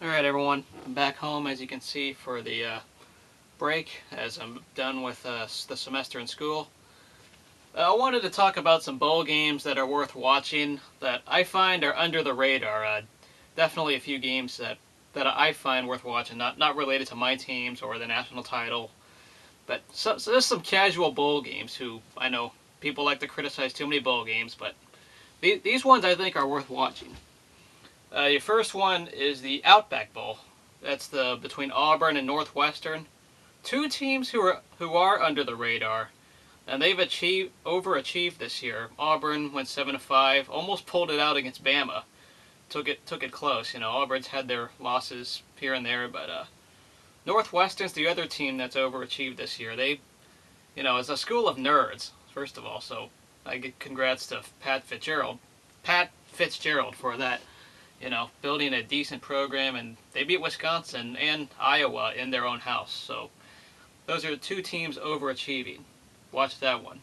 Alright everyone, I'm back home as you can see for the break as I'm done with the semester in school. I wanted to talk about some bowl games that are worth watching that I find are under the radar. Definitely a few games that I find worth watching, not related to my teams or the national title, but so there's some casual bowl games who I know people like to criticize too many bowl games, but these ones I think are worth watching. Your first one is the Outback Bowl. That's the between Auburn and Northwestern. Two teams who are under the radar, and they've overachieved this year. Auburn went 7-5, almost pulled it out against Bama. Took it close. Auburn's had their losses here and there, but Northwestern's the other team that's overachieved this year. It's a school of nerds, first of all. So I give congrats to Pat Fitzgerald for that. Building a decent program, and they beat Wisconsin and Iowa in their own house. So those are the two teams overachieving. Watch that one.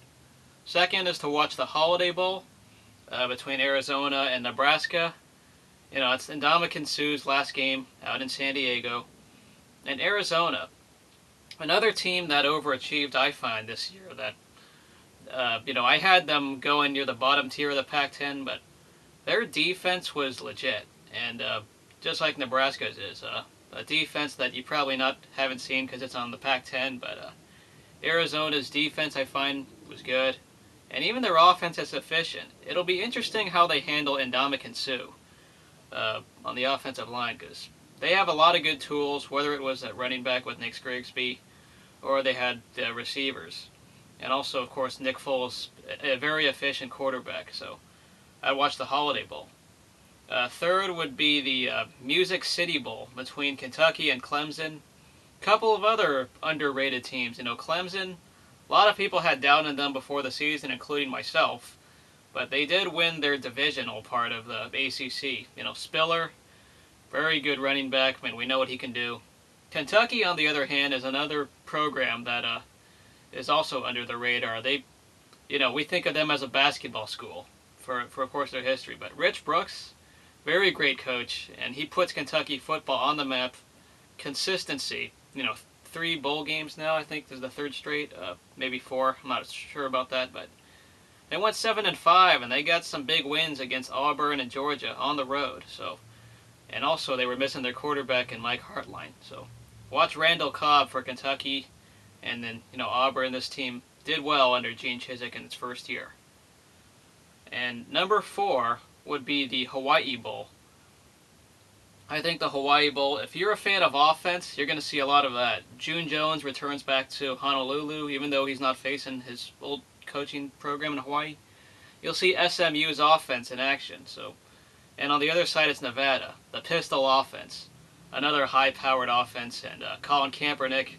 Second is to watch the Holiday Bowl between Arizona and Nebraska. It's Ndamukong Suh's last game out in San Diego. And Arizona, another team that overachieved, I find, this year. I had them going near the bottom tier of the Pac-10, but their defense was legit, and just like Nebraska's is, a defense that you probably haven't seen because it's on the Pac-10. But Arizona's defense I find was good, and even their offense is efficient. It'll be interesting how they handle Ndamukong Suh on the offensive line, because they have a lot of good tools, whether it was at running back with Nick Grigsby or they had receivers, and also of course Nick Foles, a very efficient quarterback. So I watched the Holiday Bowl. Third would be the Music City Bowl between Kentucky and Clemson. Couple of other underrated teams. Clemson, a lot of people had doubt in them before the season, including myself, but they did win their divisional part of the ACC. Spiller, very good running back. I mean, we know what he can do. Kentucky, on the other hand, is another program that is also under the radar. We think of them as a basketball school for of course their history, but Rich Brooks, very great coach, and he puts Kentucky football on the map. Consistency, 3 bowl games now, I think this is the third straight, maybe 4, I'm not sure about that, but they went 7-5, and they got some big wins against Auburn and Georgia on the road. So, and also they were missing their quarterback in Mike Hartline. So watch Randall Cobb for Kentucky, and then Auburn. This team did well under Gene Chizik in its first year. And number 4 would be the Hawaii Bowl. I think the Hawaii Bowl, if you're a fan of offense, you're going to see a lot of that. June Jones returns back to Honolulu, even though he's not facing his old coaching program in Hawaii. You'll see SMU's offense in action. And on the other side, it's Nevada, the Pistol offense, another high-powered offense, and Colin Kaepernick,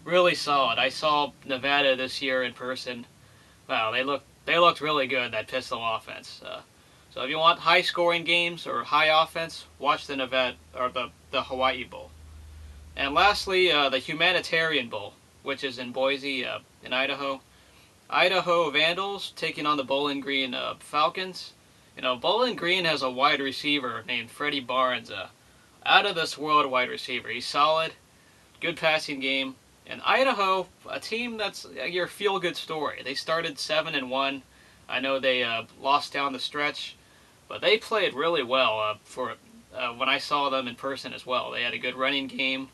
really solid. I saw Nevada this year in person. Wow, they looked really good, that Pistol offense. So if you want high-scoring games or high offense, watch the Nevada or the Hawaii Bowl. And lastly, the Humanitarian Bowl, which is in Boise, in Idaho. Idaho Vandals taking on the Bowling Green Falcons. Bowling Green has a wide receiver named Freddie Barnes, out of this world wide receiver. He's solid, good passing game. And Idaho, a team that's your feel-good story. They started 7-1. I know they lost down the stretch, but they played really well for when I saw them in person as well. They had a good running game.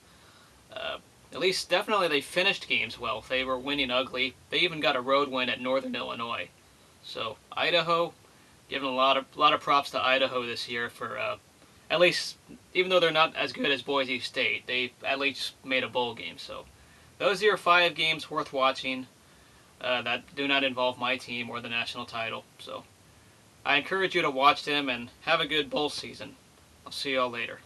At least, definitely, they finished games well. They were winning ugly. They even got a road win at Northern Illinois. So Idaho, giving a lot of props to Idaho this year for at least, even though they're not as good as Boise State, they at least made a bowl game. So those are your 5 games worth watching that do not involve my team or the national title. So I encourage you to watch them and have a good bowl season. I'll see y'all later.